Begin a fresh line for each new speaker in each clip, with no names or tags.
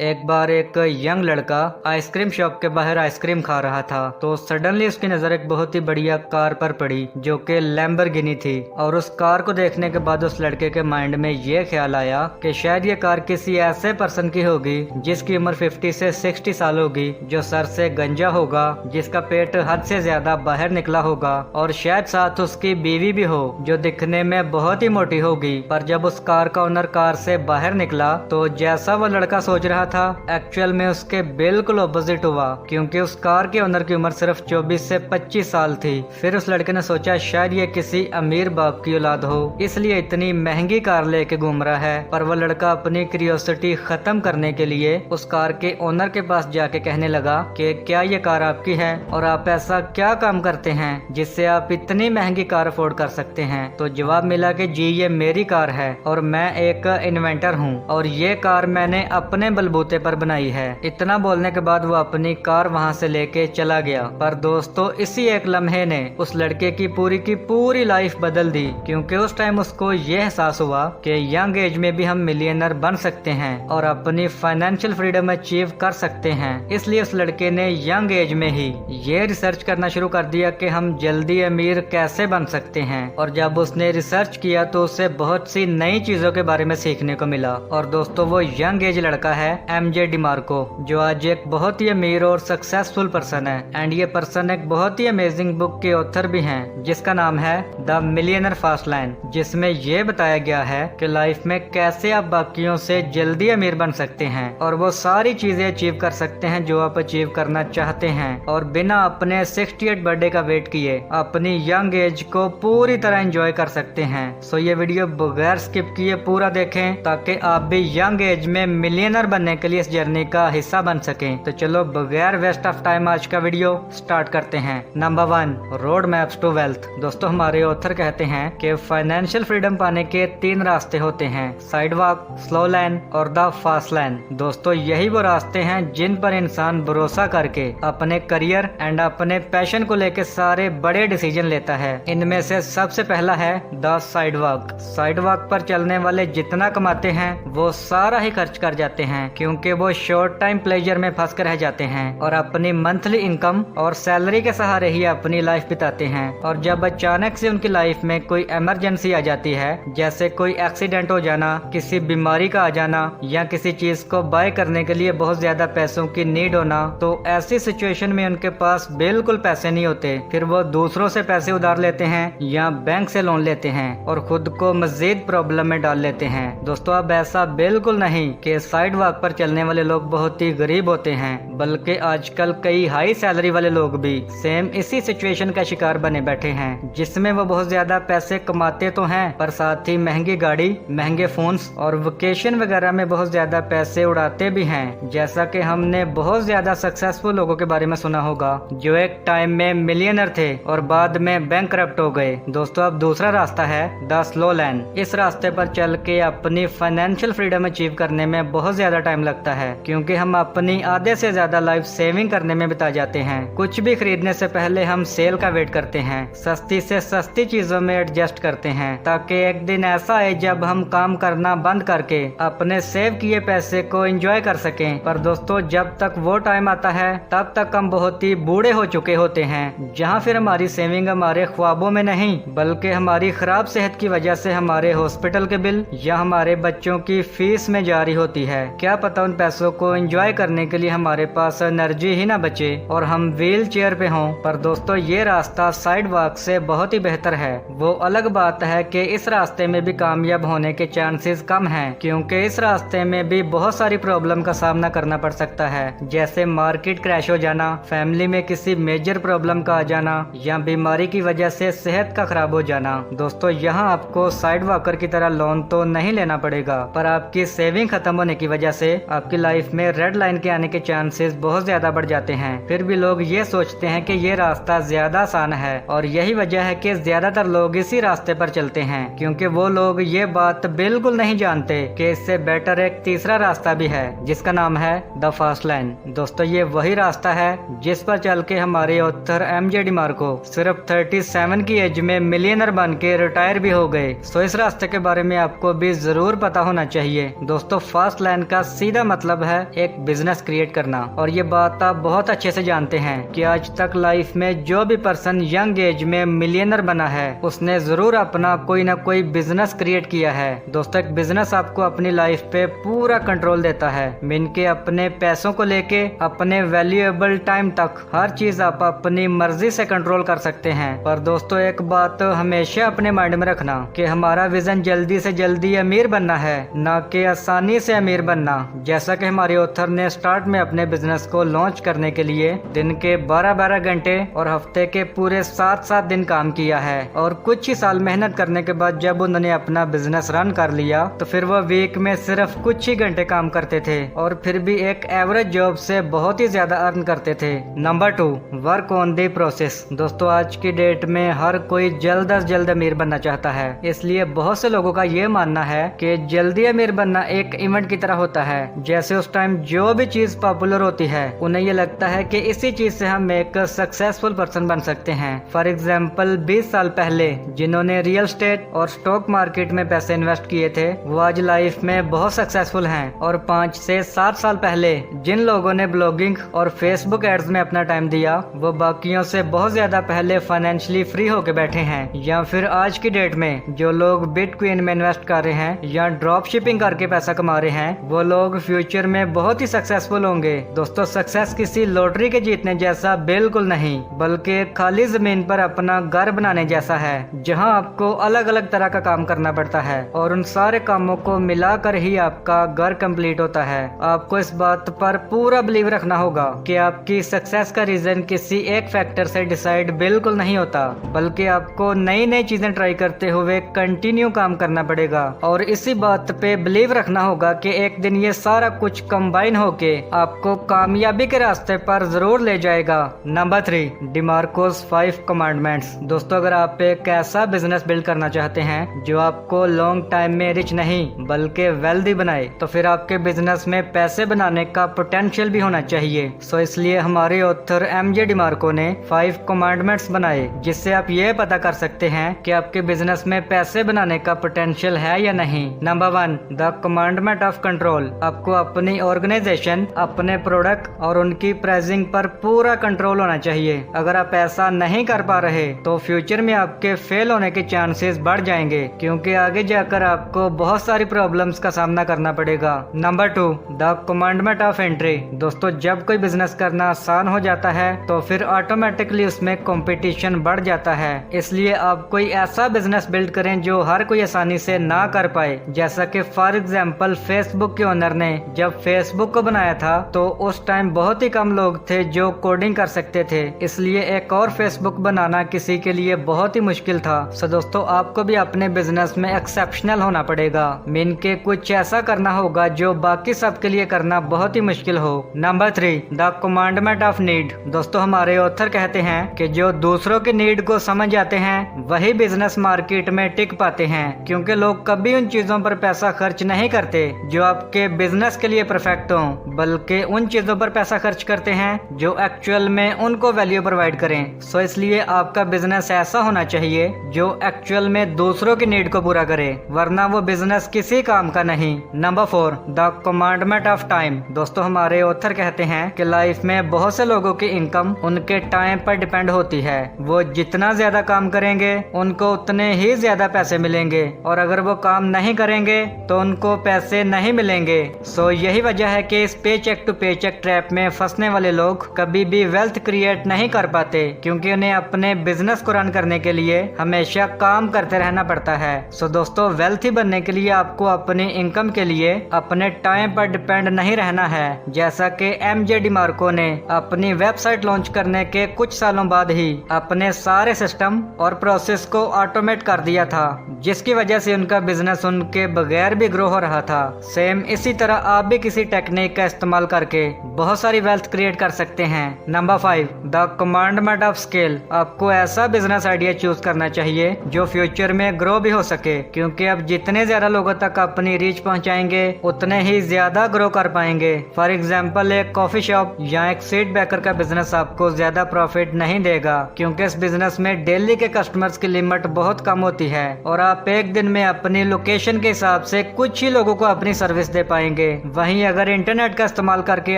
एक बार एक यंग लड़का आइसक्रीम शॉप के बाहर आइसक्रीम खा रहा था तो सडनली उसकी नजर एक बहुत ही बढ़िया कार पर पड़ी जो कि लैम्बोर्गिनी थी। और उस कार को देखने के बाद उस लड़के के माइंड में ये ख्याल आया कि शायद ये कार किसी ऐसे पर्सन की होगी जिसकी उम्र 50 से 60 साल होगी, जो सर से गंजा होगा, जिसका पेट हद से ज्यादा बाहर निकला होगा और शायद साथ उसकी बीवी भी हो जो दिखने में बहुत ही मोटी होगी। पर जब उस कार का ओनर कार से बाहर निकला तो जैसा वो लड़का सोच रहा था एक्चुअल में उसके बिल्कुल ऑपोजिट हुआ, क्योंकि उस कार के ओनर की उम्र सिर्फ 24 से 25 साल थी। फिर उस लड़के ने सोचा शायद ये किसी अमीर बाप की औलाद हो, इसलिए इतनी महंगी कार लेके घूम रहा है। पर वो लड़का अपनी क्यूरियोसिटी खत्म करने के लिए उस कार के ओनर के पास जाके कहने लगा कि क्या ये कार आपकी है और आप ऐसा क्या काम करते हैं जिससे आप इतनी महंगी कार अफोर्ड कर सकते हैं। तो जवाब मिला कि जी ये मेरी कार है और मैं एक इन्वेंटर हूँ और ये कार मैंने अपने बलबूते पर बनाई है। इतना बोलने के बाद वो अपनी कार वहाँ से लेके चला गया। पर दोस्तों इसी एक लम्हे ने उस लड़के की पूरी लाइफ बदल दी, क्योंकि उस टाइम उसको ये एहसास हुआ कि यंग एज में भी हम मिलियनर बन सकते हैं और अपनी फाइनेंशियल फ्रीडम अचीव कर सकते हैं। इसलिए उस लड़के ने यंग एज में ही ये रिसर्च करना शुरू कर दिया कि हम जल्दी अमीर कैसे बन सकते हैं। और जब उसने रिसर्च किया तो उसे बहुत सी नई चीजों के बारे में सीखने को मिला। और दोस्तों वो यंग एज लड़का है एमजे डिमार्को, जो आज एक बहुत ही अमीर और सक्सेसफुल पर्सन है। एंड ये पर्सन एक बहुत ही अमेजिंग बुक के ऑथर भी हैं जिसका नाम है द मिलियनर फास्ट लाइन, जिसमें ये बताया गया है कि लाइफ में कैसे आप बाकियों से जल्दी अमीर बन सकते हैं और वो सारी चीजें अचीव कर सकते हैं जो आप अचीव करना चाहते हैं, और बिना अपने 68 बर्थडे का वेट किए अपनी यंग एज को पूरी तरह एंजॉय कर सकते हैं। सो ये वीडियो बगैर स्किप किए पूरा देखें ताकि आप भी यंग एज में मिलियनर बनने के लिए इस जर्नी का हिस्सा बन सकें। तो चलो बगैर वेस्ट ऑफ टाइम आज का वीडियो स्टार्ट करते हैं। Number 1, road maps to wealth. दोस्तों हमारे ऑथर कहते हैं कि फाइनेंशियल फ्रीडम पाने के 3 रास्ते होते हैं, साइड वॉक, स्लो लाइन और द फास्ट लाइन। दोस्तों यही वो रास्ते हैं जिन पर इंसान भरोसा करके अपने करियर एंड अपने पैशन को लेके सारे बड़े डिसीजन लेता है। इनमें से सबसे पहला है the side walk. Side walk पर चलने वाले जितना कमाते हैं वो सारा ही खर्च कर जाते हैं, क्योंकि वो शॉर्ट टाइम प्लेजर में फंस कर रह जाते हैं और अपनी मंथली इनकम और सैलरी के सहारे ही अपनी लाइफ बिताते हैं। और जब अचानक से उनकी लाइफ में कोई इमरजेंसी आ जाती है, जैसे कोई एक्सीडेंट हो जाना, किसी बीमारी का आ जाना या किसी चीज को बाय करने के लिए बहुत ज्यादा पैसों की नीड होना, तो ऐसी सिचुएशन में उनके पास बिल्कुल पैसे नहीं होते। फिर वो दूसरों से पैसे उधार लेते हैं या बैंक से लोन लेते हैं और खुद को मजीद प्रॉब्लम में डाल लेते हैं। दोस्तों अब ऐसा बिल्कुल नहीं कि साइड वॉक पर चलने वाले लोग बहुत ही गरीब होते हैं, बल्कि आजकल कई हाई सैलरी वाले लोग भी सेम इसी सिचुएशन का शिकार बने बैठे हैं, जिसमें वो बहुत ज्यादा पैसे कमाते तो हैं पर साथ ही महंगी गाड़ी, महंगे फोन्स और वेकेशन वगैरह में बहुत ज्यादा पैसे उड़ाते भी हैं। जैसा कि हमने बहुत ज्यादा सक्सेसफुल लोगों के बारे में सुना होगा जो एक टाइम में मिलियनर थे और बाद में बैंकरप्ट हो गए। दोस्तों अब दूसरा रास्ता है द स्लो लाइन। इस रास्ते पर चल के अपनी फाइनेंशियल फ्रीडम अचीव करने में बहुत ज्यादा टाइम लगता है, क्योंकि हम अपनी आधे से ज्यादा लाइफ सेविंग करने में बिता जाते हैं। कुछ भी खरीदने से पहले हम सेल का वेट करते हैं, सस्ती से सस्ती चीजों में एडजस्ट करते हैं ताकि एक दिन ऐसा आए जब हम काम करना बंद करके अपने सेव किए पैसे को एंजॉय कर सकें। पर दोस्तों जब तक वो टाइम आता है तब तक हम बहुत ही बूढ़े हो चुके होते हैं, जहाँ फिर हमारी सेविंग हमारे ख्वाबों में नहीं बल्कि हमारी खराब सेहत की वजह से हमारे हॉस्पिटल के बिल या हमारे बच्चों की फीस में जारी होती है। क्या पता उन पैसों को एंजॉय करने के लिए हमारे पास एनर्जी ही ना बचे और हम व्हील चेयर पे हों। पर दोस्तों ये रास्ता साइड वॉक से बहुत ही बेहतर है। वो अलग बात है कि इस रास्ते में भी कामयाब होने के चांसेस कम हैं, क्योंकि इस रास्ते में भी बहुत सारी प्रॉब्लम का सामना करना पड़ सकता है, जैसे मार्केट क्रैश हो जाना, फैमिली में किसी मेजर प्रॉब्लम का आ जाना या बीमारी की वजह से सेहत का खराब हो जाना। दोस्तों यहाँ आपको साइड वॉकर की तरह लोन तो नहीं लेना पड़ेगा, पर आपकी सेविंग खत्म होने की वजह से आपकी लाइफ में रेड लाइन के आने के चांसेस बहुत ज्यादा बढ़ जाते हैं। फिर भी लोग ये सोचते हैं कि ये रास्ता ज्यादा आसान है और यही वजह है कि ज्यादातर लोग इसी रास्ते पर चलते हैं, क्योंकि वो लोग ये बात बिल्कुल नहीं जानते कि इससे बेटर एक तीसरा रास्ता भी है जिसका नाम है द फास्ट लाइन। दोस्तों ये वही रास्ता है जिस पर चल के हमारे ऑथर एमजे डिमार्को सिर्फ 37 की एज में मिलियनर बन के रिटायर भी हो गए। सो इस रास्ते के बारे में आपको भी जरूर पता होना चाहिए। दोस्तों फास्ट लाइन का सीधा सीधा मतलब है एक बिजनेस क्रिएट करना। और ये बात आप बहुत अच्छे से जानते हैं कि आज तक लाइफ में जो भी पर्सन यंग एज में मिलियनर बना है उसने जरूर अपना कोई ना कोई बिजनेस क्रिएट किया है। दोस्तों, एक बिजनेस आपको अपनी लाइफ पे पूरा कंट्रोल देता है। मीन के अपने पैसों को लेके अपने वैल्यूएबल टाइम तक हर चीज आप अपनी मर्जी से कंट्रोल कर सकते हैं। पर दोस्तों, एक बात हमेशा अपने माइंड में रखना कि हमारा विजन जल्दी से जल्दी अमीर बनना है, ना कि आसानी से अमीर बनना। जैसा कि हमारे ऑथर ने स्टार्ट में अपने बिजनेस को लॉन्च करने के लिए दिन के 12-12 घंटे और हफ्ते के पूरे 7-7 दिन काम किया है, और कुछ ही साल मेहनत करने के बाद जब उन्होंने अपना बिजनेस रन कर लिया तो फिर वो वीक में सिर्फ कुछ ही घंटे काम करते थे और फिर भी एक एवरेज जॉब से बहुत ही ज्यादा अर्न करते थे। Number 2, work on the process. दोस्तों, आज की डेट में हर कोई जल्द अज जल्द अमीर बनना चाहता है, इसलिए बहुत से लोगों का ये मानना है कि जल्दी अमीर बनना एक इवेंट की तरह होता है। जैसे उस टाइम जो भी चीज पॉपुलर होती है उन्हें ये लगता है कि इसी चीज से हम एक सक्सेसफुल पर्सन बन सकते हैं। फॉर एग्जाम्पल 20 साल पहले जिन्होंने रियल स्टेट और स्टॉक मार्केट में पैसे इन्वेस्ट किए थे वो आज लाइफ में बहुत सक्सेसफुल हैं। और 5 से 7 साल पहले जिन लोगों ने ब्लॉगिंग और फेसबुक एड्स में अपना टाइम दिया वो बाकियों से बहुत ज्यादा पहले फाइनेंशियली फ्री होके बैठे हैं। या फिर आज की डेट में जो लोग बिटकॉइन में इन्वेस्ट कर रहे हैं या ड्रॉप शिपिंग करके पैसा कमा रहे हैं वो लोग फ्यूचर में बहुत ही सक्सेसफुल होंगे। दोस्तों, सक्सेस किसी लॉटरी के जीतने जैसा बिल्कुल नहीं, बल्कि खाली जमीन पर अपना घर बनाने जैसा है, जहां आपको अलग अलग तरह का काम करना पड़ता है और उन सारे कामों को मिलाकर ही आपका घर कंप्लीट होता है। आपको इस बात पर पूरा बिलीव रखना होगा कि आपकी सक्सेस का रीजन किसी एक फैक्टर से डिसाइड बिल्कुल नहीं होता, बल्कि आपको नई नई चीजें ट्राई करते हुए कंटिन्यू काम करना पड़ेगा और इसी बात पे बिलीव रखना होगा कि एक दिन ये सारा कुछ कंबाइन होके आपको कामयाबी के रास्ते पर जरूर ले जाएगा। Number 3, डिमार्कोस 5 commandments. दोस्तों, अगर आप एक ऐसा बिजनेस बिल्ड करना चाहते हैं जो आपको लॉन्ग टाइम में रिच नहीं बल्कि वेल्दी बनाए तो फिर आपके बिजनेस में पैसे बनाने का पोटेंशियल भी होना चाहिए। सो इसलिए हमारे ऑथर MJ डिमार्को ने 5 कमांडमेंट्स बनाए जिससे आप ये पता कर सकते हैं कि आपके बिजनेस में पैसे बनाने का पोटेंशियल है या नहीं। Number 1, the commandment of control. आपको अपनी ऑर्गेनाइजेशन, अपने प्रोडक्ट और उनकी प्राइसिंग पर पूरा कंट्रोल होना चाहिए। अगर आप ऐसा नहीं कर पा रहे तो फ्यूचर में आपके फेल होने के चांसेस बढ़ जाएंगे, क्योंकि आगे जाकर आपको बहुत सारी प्रॉब्लम्स का सामना करना पड़ेगा। Number 2, the commandment of entry. दोस्तों, जब कोई बिजनेस करना आसान हो जाता है तो फिर ऑटोमेटिकली उसमें कंपटीशन बढ़ जाता है, इसलिए आप कोई ऐसा बिजनेस बिल्ड करें जो हर कोई आसानी से ना कर पाए। जैसा कि फॉर एग्जांपल फेसबुक के ओनर ने जब फेसबुक को बनाया था तो उस टाइम बहुत ही कम लोग थे जो कोडिंग कर सकते थे, इसलिए एक और फेसबुक बनाना किसी के लिए बहुत ही मुश्किल था। सो दोस्तों, आपको भी अपने बिजनेस में एक्सेप्शनल होना पड़ेगा, मीन के कुछ ऐसा करना होगा जो बाकी सबके लिए करना बहुत ही मुश्किल हो। Number 3, the commandment of need. दोस्तों, हमारे ऑथर कहते हैं कि जो दूसरों के नीड को समझ जाते हैं वही बिजनेस मार्केट में टिक पाते हैं, क्योंकि लोग कभी उन चीजों पर पैसा खर्च नहीं करते जो आपके बिजनेस के लिए परफेक्ट हो, बल्कि उन चीजों पर पैसा खर्च करते हैं जो एक्चुअल में उनको वैल्यू प्रोवाइड करें। सो इसलिए आपका बिजनेस ऐसा होना चाहिए जो एक्चुअल में दूसरों की नीड को पूरा करे, वरना वो बिजनेस किसी काम का नहीं। Number 4, the commandment of time. दोस्तों, हमारे ऑथर कहते हैं कि लाइफ में बहुत से लोगों की इनकम उनके टाइम पर डिपेंड होती है। वो जितना ज्यादा काम करेंगे उनको उतने ही ज्यादा पैसे मिलेंगे, और अगर वो काम नहीं करेंगे तो उनको पैसे नहीं मिलेंगे। सो यही वजह है कि इस पे चेक टू पे चेक ट्रैप में फंसने वाले लोग कभी भी वेल्थ क्रिएट नहीं कर पाते, क्योंकि उन्हें अपने बिजनेस को रन करने के लिए हमेशा काम करते रहना पड़ता है। सो दोस्तों, वेल्थी बनने के लिए आपको अपनी इनकम के लिए अपने टाइम पर डिपेंड नहीं रहना है। जैसा कि MJ डिमार्को ने अपनी वेबसाइट लॉन्च करने के कुछ सालों बाद ही अपने सारे सिस्टम और प्रोसेस को ऑटोमेट कर दिया था, जिसकी वजह से उनका बिजनेस उनके बगैर भी ग्रो हो रहा था। सेम इसी तरह आप भी किसी टेक्निक का इस्तेमाल करके बहुत सारी वेल्थ क्रिएट कर सकते हैं। Number 5, the commandment of scale. आपको ऐसा बिजनेस आइडिया चूज करना चाहिए जो फ्यूचर में ग्रो भी हो सके, क्योंकि अब जितने ज्यादा लोगों तक अपनी रीच पहुंचाएंगे उतने ही ज्यादा ग्रो कर पाएंगे। फॉर एग्जाम्पल, एक कॉफी शॉप या एक स्वीट बेकर का बिजनेस आपको ज्यादा प्रॉफिट नहीं देगा, क्योंकि इस बिजनेस में डेली के कस्टमर्स की लिमिट बहुत कम होती है और आप एक दिन में अपनी लोकेशन के हिसाब से कुछ ही लोगों को अपनी सर्विस दे पाएंगे। पाएंगे। वहीं अगर इंटरनेट का इस्तेमाल करके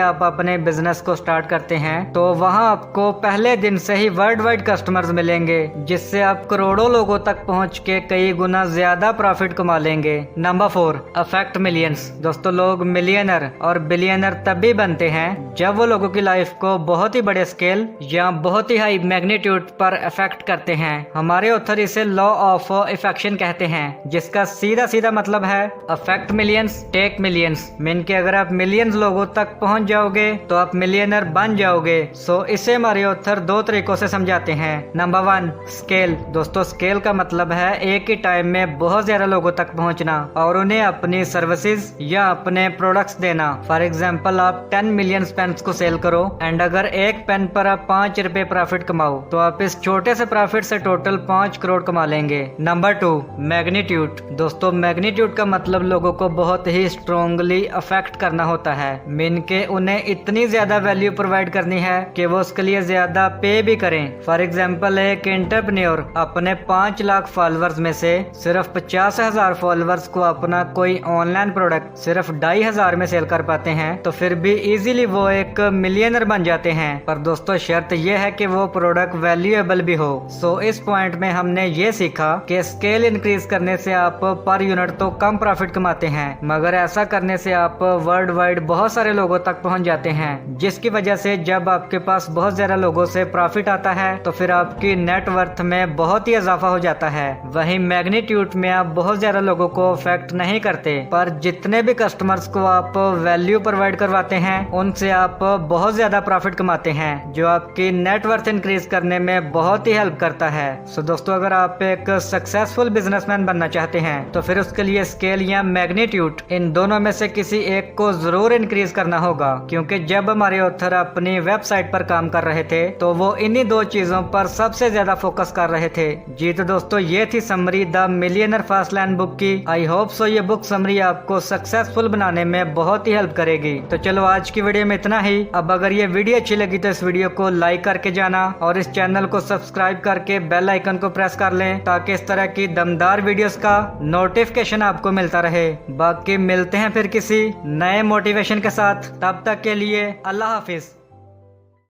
आप अपने बिजनेस को स्टार्ट करते हैं तो वहां आपको पहले दिन से ही वर्ल्ड वाइड कस्टमर्स मिलेंगे, जिससे आप करोड़ों लोगों तक पहुंच के कई गुना ज्यादा प्रॉफिट कमा लेंगे। Number 4, affect millions. दोस्तों, लोग मिलियनर और बिलियनर तभी बनते हैं जब वो लोगों की लाइफ को बहुत ही बड़े स्केल या बहुत ही हाई मैग्नीट्यूड पर अफेक्ट करते हैं। हमारे ऑथर इसे लॉ ऑफ इफेक्शन कहते हैं, जिसका सीधा सीधा मतलब है affect millions take millions. Mean के अगर आप मिलियंस लोगों तक पहुंच जाओगे तो आप मिलियनर बन जाओगे। सो इसे हमारे ऑथर 2 तरीकों से समझाते हैं। Number 1, scale. दोस्तों, स्केल का मतलब है एक ही टाइम में बहुत ज्यादा लोगों तक पहुंचना और उन्हें अपनी सर्विसेज या अपने प्रोडक्ट्स देना। फॉर एग्जाम्पल, आप 10 मिलियन पेन्स को सेल करो एंड अगर एक पेन पर आप 5 रुपए प्रॉफिट कमाओ तो आप इस छोटे से प्रॉफिट से टोटल 5 करोड़ कमा लेंगे। Number 2, magnitude. दोस्तों, मैग्नीट्यूड का मतलब लोगों को बहुत ही स्ट्रोंगली अफेक्ट करना होता है। मीन के उन्हें इतनी ज्यादा वैल्यू प्रोवाइड करनी है कि वो उसके लिए ज्यादा पे भी करें। फॉर एग्जाम्पल, एक एंटरप्रेन्योर अपने 5 लाख फॉलोअर्स में से सिर्फ 50,000 फॉलोअर्स को अपना कोई ऑनलाइन प्रोडक्ट सिर्फ 2,500 में सेल कर पाते हैं तो फिर भी इजीली वो एक मिलियनर बन जाते हैं। पर दोस्तों, शर्त यह है कि वो प्रोडक्ट वैल्यूएबल भी हो। सो इस पॉइंट में हमने ये सीखा कि स्केल इंक्रीज करने से आप पर यूनिट तो कम प्रॉफिट कमाते हैं, मगर ऐसा करने से आप वर्ल्ड वाइड बहुत सारे लोगों तक पहुंच जाते हैं, जिसकी वजह से जब आपके पास बहुत ज्यादा लोगों से प्रॉफिट आता है तो फिर आपकी नेटवर्थ में बहुत ही इजाफा हो जाता है। वहीं मैग्नीट्यूड में आप बहुत ज्यादा लोगों को अफेक्ट नहीं करते, पर जितने भी कस्टमर्स को आप वैल्यू प्रोवाइड करवाते हैं उनसे आप बहुत ज्यादा प्रॉफिट कमाते हैं, जो आपकी नेटवर्थ इंक्रीज करने में बहुत ही हेल्प करता है। सो दोस्तों, अगर आप एक सक्सेसफुल बिजनेसमैन बनना चाहते हैं तो फिर उसके लिए स्केल या मैग्नीट्यूड इन दोनों में से किसी एक को जरूर इंक्रीज करना होगा, क्योंकि जब हमारे ऑथर अपनी वेबसाइट पर काम कर रहे थे तो वो इन्हीं 2 चीजों पर सबसे ज्यादा फोकस कर रहे थे। जी तो दोस्तों, ये थी summary the millionaire fast lane book की। आई होप सो ये बुक समरी आपको सक्सेसफुल बनाने में बहुत ही हेल्प करेगी। तो चलो, आज की वीडियो में इतना ही। अब अगर ये वीडियो अच्छी लगी तो इस वीडियो को लाइक करके जाना और इस चैनल को सब्सक्राइब करके बेल आइकन को प्रेस कर लें, ताकि इस तरह की दमदार वीडियोस का नोटिफिकेशन आपको मिलता रहे। बाकी मिलते हैं फिर किसी नए मोटिवेशन के साथ। तब तक के लिए अल्लाह हाफिज।